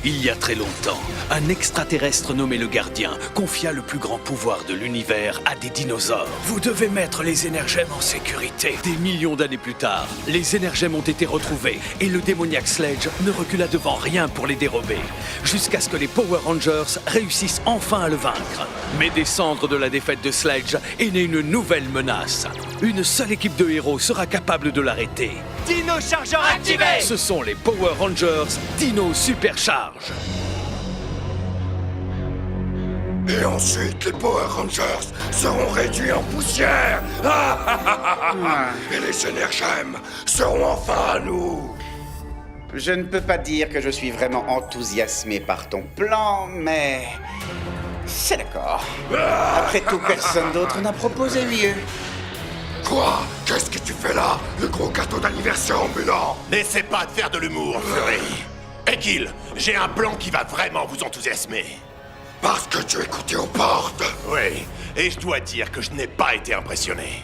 Il y a très longtemps, un extraterrestre nommé le Gardien confia le plus grand pouvoir de l'univers à des dinosaures. Vous devez mettre les énergèmes en sécurité. Des millions d'années plus tard, les énergèmes ont été retrouvés et le démoniaque Sledge ne recula devant rien pour les dérober, jusqu'à ce que les Power Rangers réussissent enfin à le vaincre. Mais des cendres de la défaite de Sledge est née une nouvelle menace. Une seule équipe de héros sera capable de l'arrêter. Dino Chargeur activé! Ce sont les Power Rangers Dino Supercharge. Et ensuite, les Power Rangers seront réduits en poussière. Et les énergèmes seront enfin à nous. Je ne peux pas dire que je suis vraiment enthousiasmé par ton plan, mais... c'est d'accord. Après tout, personne d'autre n'a proposé mieux. Quoi? Qu'est-ce que tu fais là? Le gros gâteau d'anniversaire ambulant? N'essaie pas de faire de l'humour, Fury. Ekil, j'ai un plan qui va vraiment vous enthousiasmer. Parce que tu écoutais aux portes. Oui, et je dois dire que je n'ai pas été impressionné.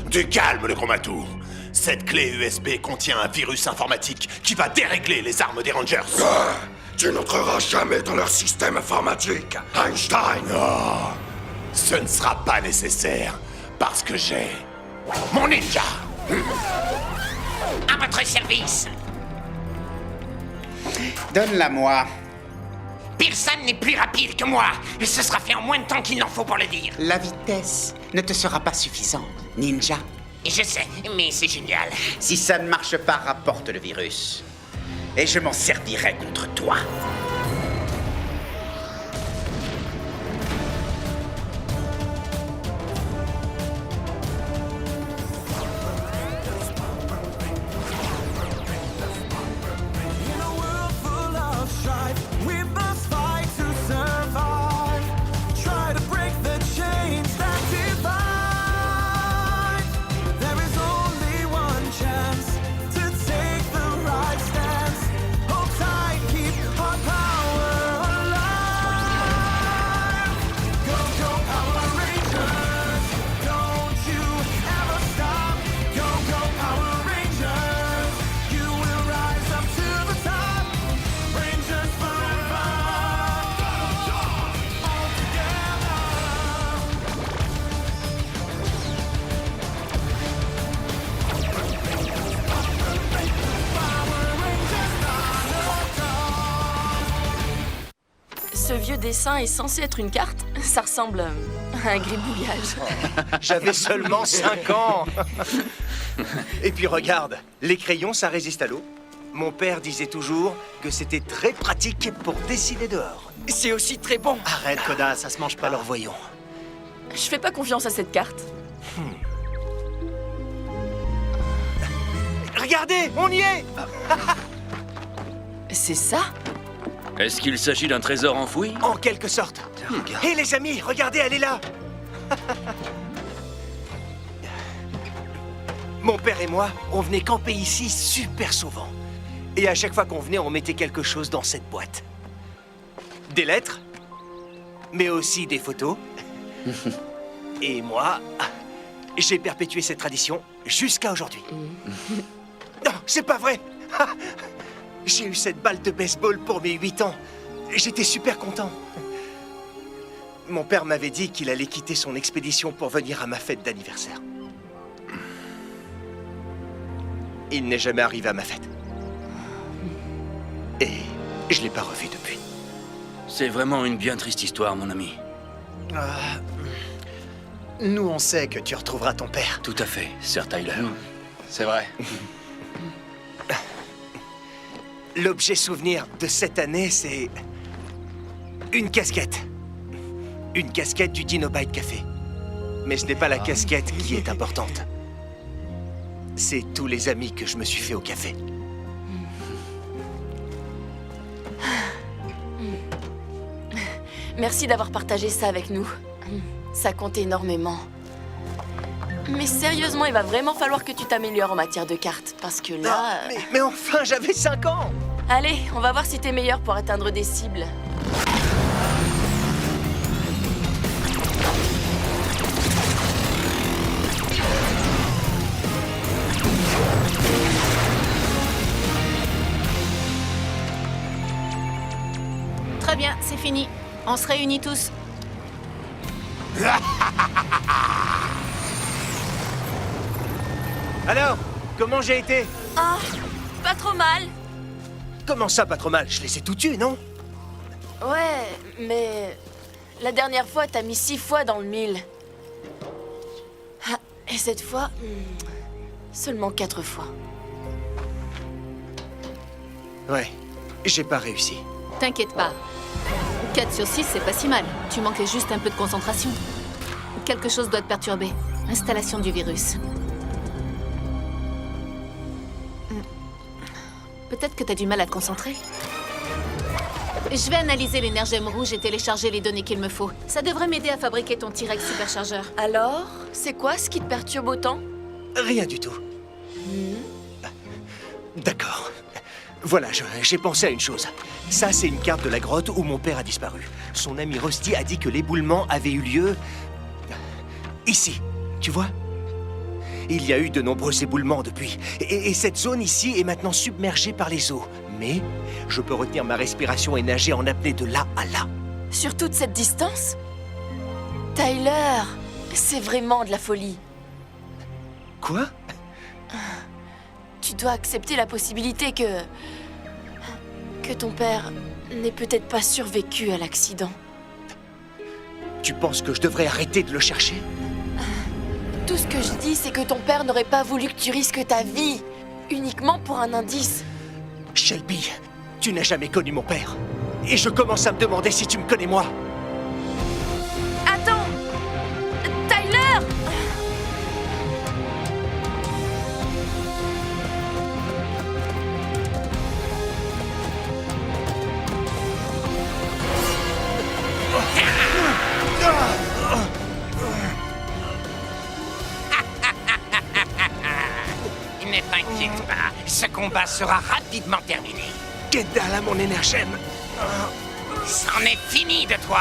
Du calme, le gros matou. Cette clé USB contient un virus informatique qui va dérégler les armes des Rangers. Tu n'entreras jamais dans leur système informatique, Einstein. Oh, ce ne sera pas nécessaire, parce que j'ai mon ninja. À votre service. Donne-la-moi. Personne n'est plus rapide que moi. Et ce sera fait en moins de temps qu'il n'en faut pour le dire. La vitesse ne te sera pas suffisante, ninja. Je sais, mais c'est génial. Si ça ne marche pas, rapporte le virus. Et je m'en servirai contre toi. Ce vieux dessin est censé être une carte? Ça ressemble à un gribouillage. J'avais seulement 5 ans. Et puis regarde, les crayons, ça résiste à l'eau. Mon père disait toujours que c'était très pratique pour dessiner dehors. C'est aussi très bon. Arrête, Koda, ça se mange pas leur voyons. Je fais pas confiance à cette carte. Regardez, on y est. C'est ça? Est-ce qu'il s'agit d'un trésor enfoui? En quelque sorte. Hé les amis, regardez, elle est là. Mon père et moi, on venait camper ici super souvent. Et à chaque fois qu'on venait, on mettait quelque chose dans cette boîte. Des lettres, mais aussi des photos. Et moi, j'ai perpétué cette tradition jusqu'à aujourd'hui. Non, c'est pas vrai. J'ai eu cette balle de baseball pour mes 8 ans. J'étais super content. Mon père m'avait dit qu'il allait quitter son expédition pour venir à ma fête d'anniversaire. Il n'est jamais arrivé à ma fête. Et je l'ai pas revu depuis. C'est vraiment une bien triste histoire, mon ami. Nous, on sait que tu retrouveras ton père. Tout à fait, Sir Tyler. C'est vrai. L'objet souvenir de cette année, c'est... une casquette. Une casquette du Dinobite Café. Mais ce n'est pas la casquette qui est importante. C'est tous les amis que je me suis fait au café. Merci d'avoir partagé ça avec nous. Ça compte énormément. Mais sérieusement, il va vraiment falloir que tu t'améliores en matière de cartes, parce que là... Mais enfin, j'avais 5 ans! Allez, on va voir si t'es meilleur pour atteindre des cibles. bien, c'est fini. On se réunit tous. Alors, comment j'ai été? Ah, pas trop mal. Comment ça, pas trop mal? Je les ai tous tués, non? Ouais, mais... La dernière fois, t'as mis 6 fois dans le 1000. Ah, et cette fois, seulement 4 fois. Ouais, j'ai pas réussi. T'inquiète pas. 4 sur 6, c'est pas si mal. Tu manquais juste un peu de concentration. Quelque chose doit te perturber. Installation du virus. Peut-être que t'as du mal à te concentrer. Je vais analyser l'énergème rouge et télécharger les données qu'il me faut. Ça devrait m'aider à fabriquer ton T-Rex superchargeur. Alors, c'est quoi ce qui te perturbe autant? Rien du tout. D'accord. Voilà, j'ai pensé à une chose. Ça, c'est une carte de la grotte où mon père a disparu. Son ami Rusty a dit que l'éboulement avait eu lieu... ici, tu vois? Il y a eu de nombreux éboulements depuis. Et cette zone ici est maintenant submergée par les eaux. Mais je peux retenir ma respiration et nager en apnée de là à là. Sur toute cette distance? Tyler, c'est vraiment de la folie. Quoi? Tu dois accepter la possibilité que ton père n'ait peut-être pas survécu à l'accident. Tu penses que je devrais arrêter de le chercher? Tout ce que je dis, c'est que ton père n'aurait pas voulu que tu risques ta vie, uniquement pour un indice. Shelby, tu n'as jamais connu mon père. Et je commence à me demander si tu me connais moi. Attends! Tyler! Ne t'inquiète pas, ce combat sera rapidement terminé. Get dalle à mon énergème. C'en est fini de toi.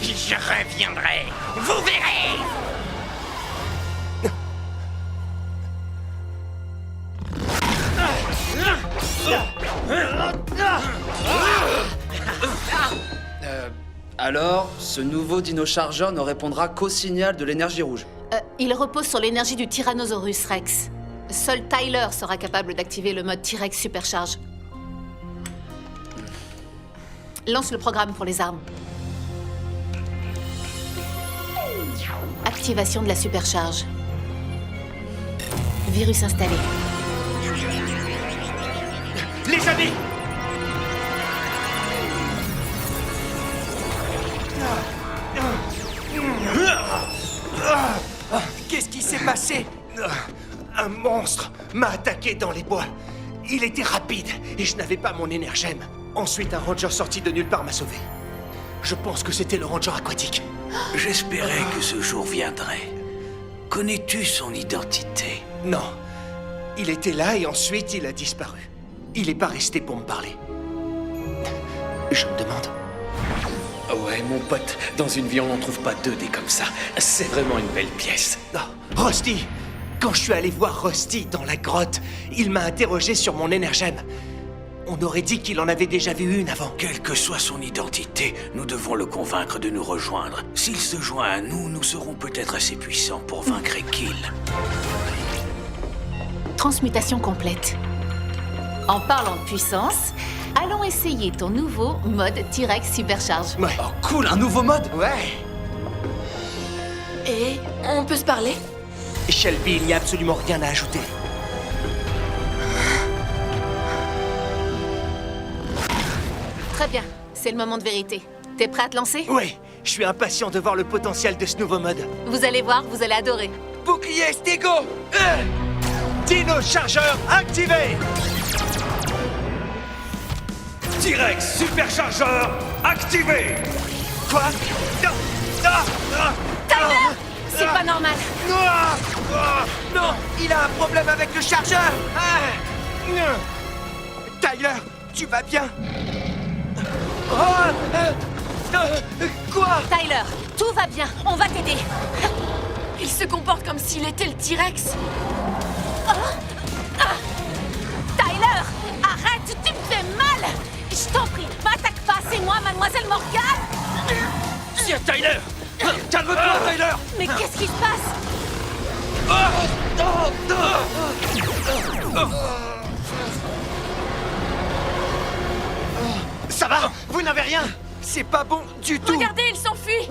Je reviendrai. Vous verrez. Alors, ce nouveau dino-chargeur ne répondra qu'au signal de l'énergie rouge. Il repose sur l'énergie du Tyrannosaurus Rex. Seul Tyler sera capable d'activer le mode T-Rex supercharge. Lance le programme pour les armes. Activation de la supercharge. Virus installé. Les amis! Qu'est-ce qui s'est passé? Un monstre m'a attaqué dans les bois. Il était rapide et je n'avais pas mon énergème. Ensuite, un ranger sorti de nulle part m'a sauvé. Je pense que c'était le ranger aquatique. J'espérais que ce jour viendrait. Connais-tu son identité? Non. Il était là et ensuite il a disparu. Il n'est pas resté pour me parler. Je me demande... Ouais, mon pote, dans une vie, on n'en trouve pas 2 des comme ça. C'est vraiment une belle pièce. Oh, Rusty! Quand je suis allé voir Rusty dans la grotte, il m'a interrogé sur mon énergème. On aurait dit qu'il en avait déjà vu une avant. Quelle que soit son identité, nous devons le convaincre de nous rejoindre. S'il se joint à nous, nous serons peut-être assez puissants pour vaincre Kill. Transmutation complète. En parlant de puissance, allons essayer ton nouveau mode T-Rex supercharge. Ouais. Oh cool, un nouveau mode? Ouais. Et on peut se parler? Shelby, il n'y a absolument rien à ajouter. Très bien, c'est le moment de vérité. T'es prêt à te lancer? Oui, je suis impatient de voir le potentiel de ce nouveau mode. Vous allez voir, vous allez adorer. Bouclier Stego! Dino chargeur activé! T-Rex superchargeur activé. Quoi? Tyler! C'est pas normal. Non, il a un problème avec le chargeur! Tyler, tu vas bien? Quoi? Tyler, tout va bien, on va t'aider. Il se comporte comme s'il était le T-Rex. Tyler, arrête, tu me fais mal. Je t'en prie, m'attaque pas, c'est moi, mademoiselle Morgan. Tiens, Tyler! Calme-toi, Tyler! Mais qu'est-ce qui se passe? Ça va? Vous n'avez rien? C'est pas bon du tout. Regardez, il s'enfuit.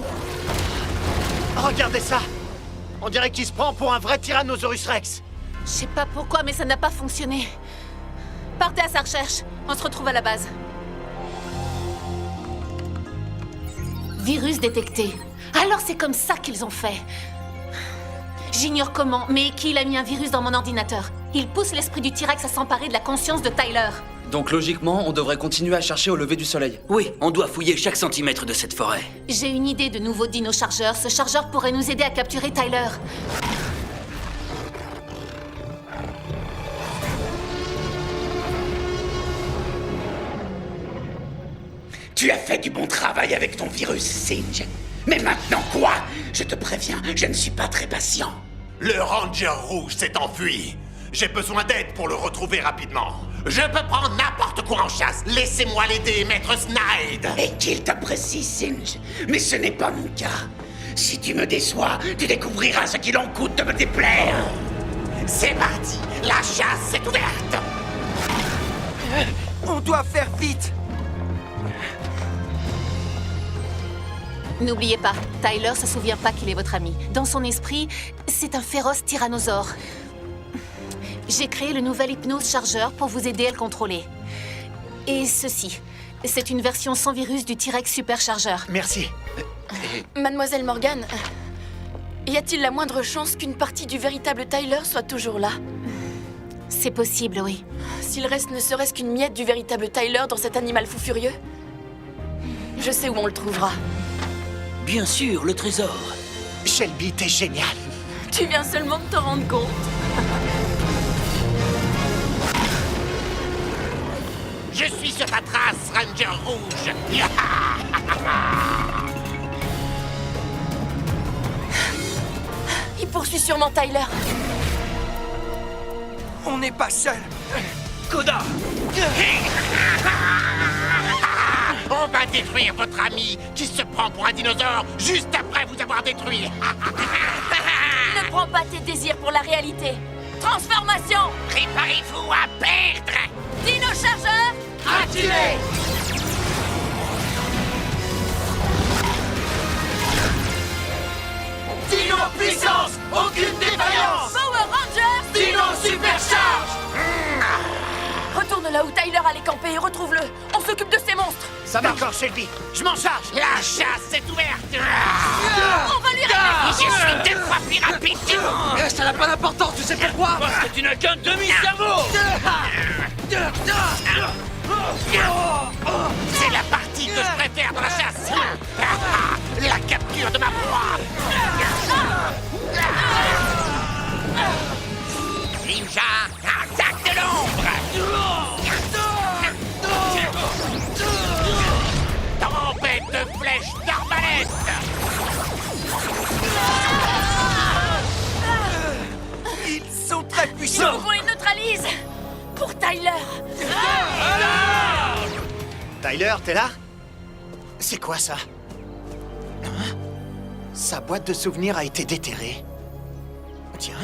Regardez ça. On dirait qu'il se prend pour un vrai Tyrannosaurus Rex. Je sais pas pourquoi, mais ça n'a pas fonctionné. Partez à sa recherche. On se retrouve à la base. Virus détecté. Alors c'est comme ça qu'ils ont fait. J'ignore comment, mais Kill a mis un virus dans mon ordinateur. Il pousse l'esprit du T-Rex à s'emparer de la conscience de Tyler. Donc logiquement, on devrait continuer à chercher au lever du soleil. Oui, on doit fouiller chaque centimètre de cette forêt. J'ai une idée de nouveau dino-chargeur. Ce chargeur pourrait nous aider à capturer Tyler. Tu as fait du bon travail avec ton virus, Singe. Mais maintenant quoi? Je te préviens, je ne suis pas très patient. Le Ranger rouge s'est enfui. J'ai besoin d'aide pour le retrouver rapidement. Je peux prendre n'importe quoi en chasse. Laissez-moi l'aider, maître Snide. Et qu'il t'apprécie, Singe. Mais ce n'est pas mon cas. Si tu me déçois, tu découvriras ce qu'il en coûte de me déplaire. C'est parti. La chasse est ouverte. On doit faire vite. N'oubliez pas, Tyler se souvient pas qu'il est votre ami. Dans son esprit, c'est un féroce tyrannosaure. J'ai créé le nouvel hypnose chargeur pour vous aider à le contrôler. Et ceci, c'est une version sans virus du T-Rex superchargeur. Merci. Mademoiselle Morgan, y a-t-il la moindre chance qu'une partie du véritable Tyler soit toujours là? C'est possible, oui. S'il reste ne serait-ce qu'une miette du véritable Tyler dans cet animal fou furieux, je sais où on le trouvera. Bien sûr, le trésor. Shelby, t'es génial. Tu viens seulement de te rendre compte. Je suis sur ta trace, Ranger rouge. Il poursuit sûrement Tyler. On n'est pas seul. Koda! On va détruire votre ami qui se prend pour un dinosaure juste après vous avoir détruit. Ne prends pas tes désirs pour la réalité. Transformation! Préparez-vous à perdre. Dino-chargeur! Activé! Dino puissance! Aucune défaillance! Power Rangers! Dino supercharge! Retourne là où Tyler allait camper et retrouve-le. On s'occupe de ces monstres. Ça marche. D'accord, Shelby. Je m'en charge. La chasse est ouverte. On va lui ramener. Je suis 2 fois plus rapide que vous. Ça n'a pas d'importance, tu sais pourquoi? Parce que tu n'as qu'un demi-cerveau! C'est la partie que je préfère dans la chasse. La capture de ma proie. Ninja, attaque de l'ombre. Tempête de flèches d'arbalète. Ils sont très Il puissants. faut qu'on les neutralise. Pour Tyler. Tyler, t'es là? C'est quoi ça? Hein? Sa boîte de souvenirs a été déterrée. Tiens.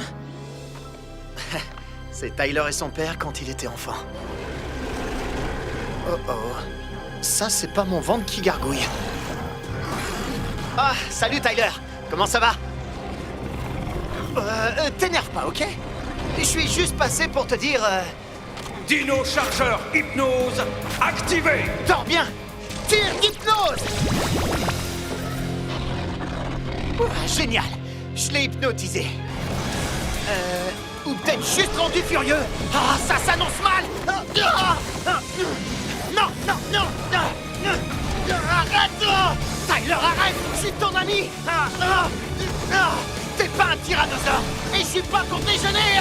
C'est Tyler et son père quand il était enfant. Oh oh. Ça, c'est pas mon ventre qui gargouille. Ah, salut Tyler. Comment ça va? T'énerve pas, ok? Je suis juste passé pour te dire... Dino chargeur hypnose activé! Dors bien! Tire d'hypnose! Génial! Je l'ai hypnotisé. Ou peut-être juste rendu furieux. Ah, ça s'annonce mal! Non, non, non! Arrête! Tyler, arrête! Je suis ton ami! T'es pas un tyrannosaure! Et je suis pas pour déjeuner!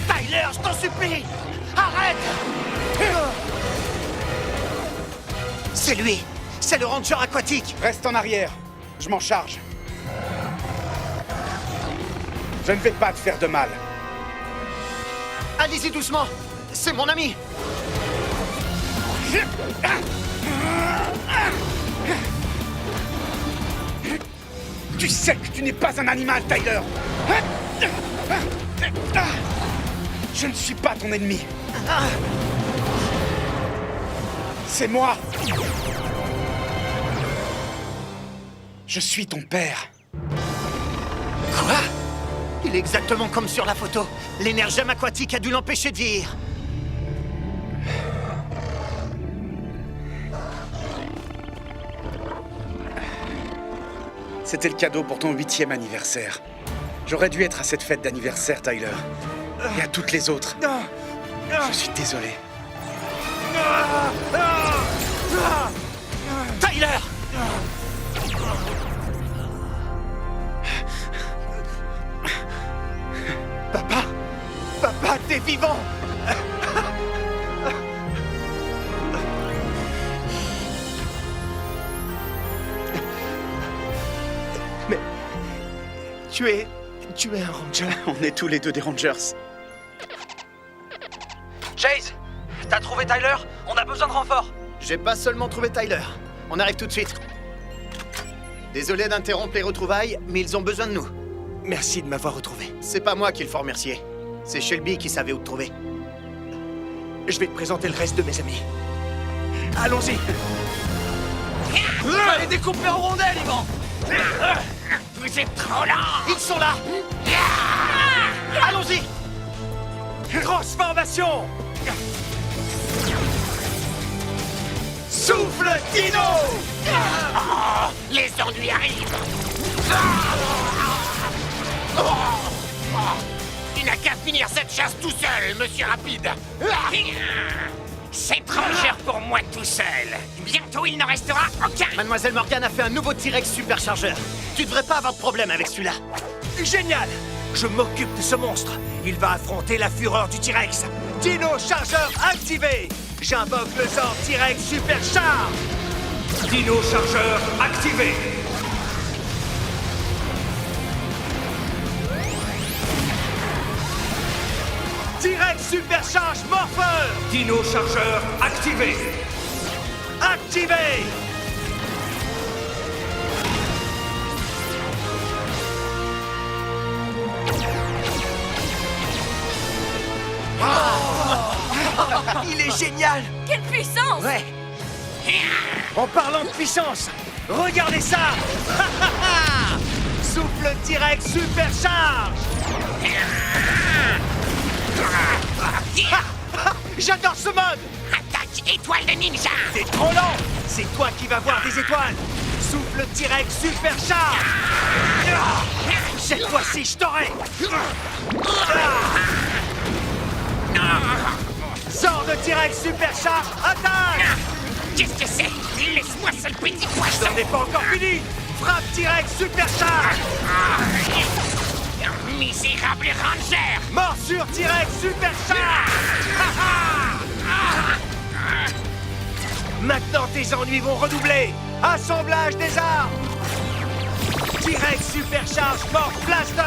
Tyler, je t'en supplie! Arrête! C'est lui! C'est le ranger aquatique! Reste en arrière. Je m'en charge. Je ne vais pas te faire de mal. Allez-y doucement! C'est mon ami! Tu sais que tu n'es pas un animal, Tyler. Je ne suis pas ton ennemi. C'est moi. Je suis ton père. Quoi? Il est exactement comme sur la photo. L'énergème aquatique a dû l'empêcher de vieillir. C'était le cadeau pour ton 8e anniversaire. J'aurais dû être à cette fête d'anniversaire, Tyler. Et à toutes les autres. Je suis désolé. Tyler! Papa! Papa, t'es vivant! Mais... Tu es un ranger. On est tous les deux des Rangers. Chase! T'as trouvé Tyler? On a besoin de renfort! J'ai pas seulement trouvé Tyler. On arrive tout de suite. Désolé d'interrompre les retrouvailles, mais ils ont besoin de nous. Merci de m'avoir retrouvé. C'est pas moi qui le faut remercier. C'est Shelby qui savait où te trouver. Je vais te présenter le reste de mes amis. Allons-y! Vous allez découper en rondelles, Ivan! Vous êtes trop lents! Ils sont là! Allons-y! Transformation! Souffle Dino! Oh, les ennuis arrivent! Il n'a qu'à finir cette chasse tout seul, monsieur Rapide! C'est trop cher pour moi tout seul! Bientôt il n'en restera aucun! Mademoiselle Morgan a fait un nouveau T-Rex superchargeur. Tu devrais pas avoir de problème avec celui-là. Génial! Je m'occupe de ce monstre. Il va affronter la fureur du T-Rex. Dino chargeur activé! J'invoque le sort T-Rex supercharge! Dino chargeur activé. T-Rex supercharge morpheur! Dino chargeur activé. Activé! Il est génial! Quelle puissance! Ouais! En parlant de puissance, regardez ça! Souffle T-Rex supercharge! J'adore ce mode! Attaque étoile de ninja! T'es trop lent! C'est toi qui vas voir des étoiles! Souffle T-Rex supercharge! Cette fois-ci, je t'aurai! Sors de T-Rex supercharge, attaque! Qu'est-ce que c'est? Laisse-moi seul petit poisson! J'en ai pas encore fini! Frappe T-Rex supercharge! Misérable ranger! Morsure T-Rex supercharge! Maintenant tes ennuis vont redoubler! Assemblage des armes! T-Rex supercharge Morph Blaster!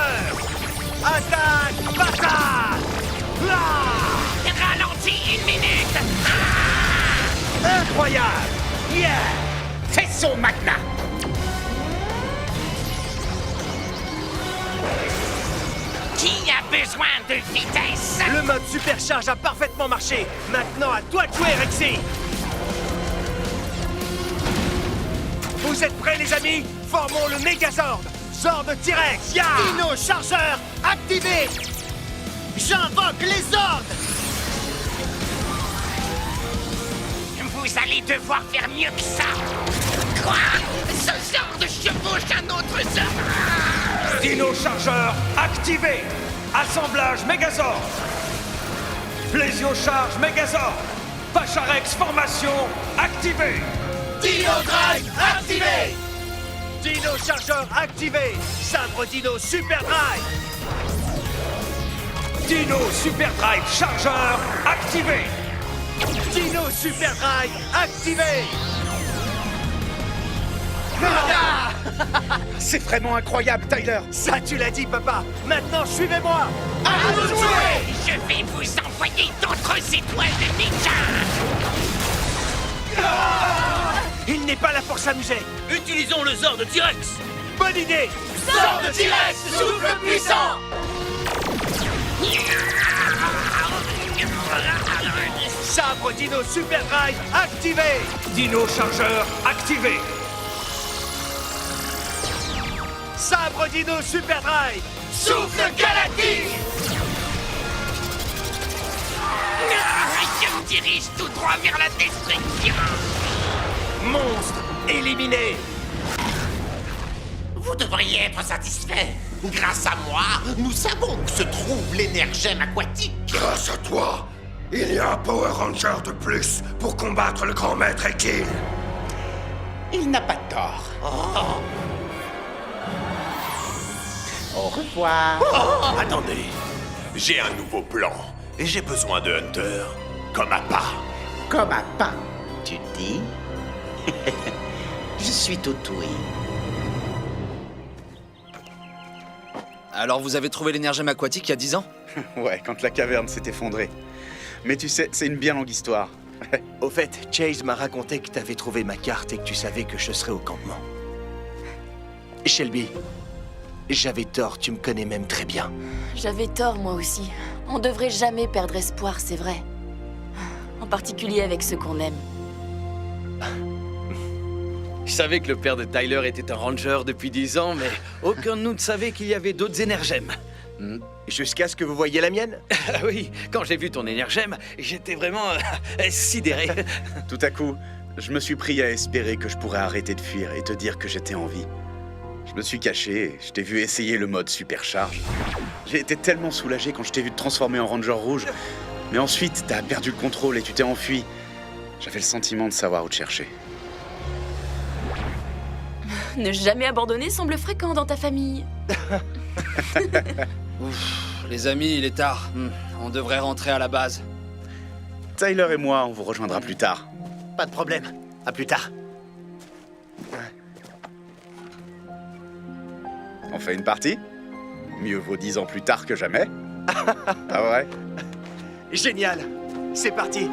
Attaque patate! Ralentis 1 minute! Incroyable! Yeah! Fais son Magna. Qui a besoin de vitesse? Le mode supercharge a parfaitement marché! Maintenant à toi de jouer, Rexy! Vous êtes prêts, les amis? Formons le Megazord! Zord T-Rex! Ya! Dino chargeur activé! J'invoque les Zords! Vous allez devoir faire mieux que ça! Quoi? Ce genre de chevauche un autre Zord! Dino chargeur activé. Assemblage Megazord. Plésio-charge Megazord. Pacharex formation activée. Dino Drive activé! Dino chargeur activé! Sabre Dino Super Drive! Dino Super Drive Chargeur activé. Dino Super Drive activé. C'est vraiment incroyable, Tyler. Ça, tu l'as dit, papa. Maintenant, suivez-moi. À nous jouer! Je vais vous envoyer d'autres étoiles de ninja! Il n'est pas là pour s'amuser. Utilisons le Zord de T-Rex. Bonne idée. Sors de T-Rex, souffle puissant! Sabre Dino Super Drive activé. Dino Chargeur activé. Sabre Dino Super Drive. Souffle galactique! Je me dirige tout droit vers la destruction! Monstre éliminé. Vous devriez être satisfait. Grâce à moi, nous savons où se trouve l'énergème aquatique. Grâce à toi, il y a un Power Ranger de plus pour combattre le grand maître Ekil. Il n'a pas tort. Au revoir. Attendez, j'ai un nouveau plan et j'ai besoin de Hunter comme appât. Comme un pain, tu dis? Je suis tout ouïe. Alors vous avez trouvé l'énergème aquatique il y a 10 ans? Ouais, quand la caverne s'est effondrée. Mais tu sais, c'est une bien longue histoire. Au fait, Chase m'a raconté que t'avais trouvé ma carte et que tu savais que je serais au campement. Shelby, j'avais tort, tu me connais même très bien. J'avais tort, moi aussi. On devrait jamais perdre espoir, c'est vrai. En particulier avec ceux qu'on aime. Je savais que le père de Tyler était un ranger depuis 10 ans, mais aucun de nous ne savait qu'il y avait d'autres énergèmes. Jusqu'à ce que vous voyiez la mienne. Ah oui, quand j'ai vu ton énergème, j'étais vraiment sidéré. Tout à coup, je me suis pris à espérer que je pourrais arrêter de fuir et te dire que j'étais en vie. Je me suis caché et je t'ai vu essayer le mode supercharge. J'ai été tellement soulagé quand je t'ai vu te transformer en Ranger rouge. Mais ensuite, t'as perdu le contrôle et tu t'es enfui. J'avais le sentiment de savoir où te chercher. Ne jamais abandonner semble fréquent dans ta famille. Les amis, il est tard. On devrait rentrer à la base. Tyler et moi, on vous rejoindra plus tard. Pas de problème. À plus tard. On fait une partie? Mieux vaut 10 ans plus tard que jamais. Ah ouais? Génial. C'est parti.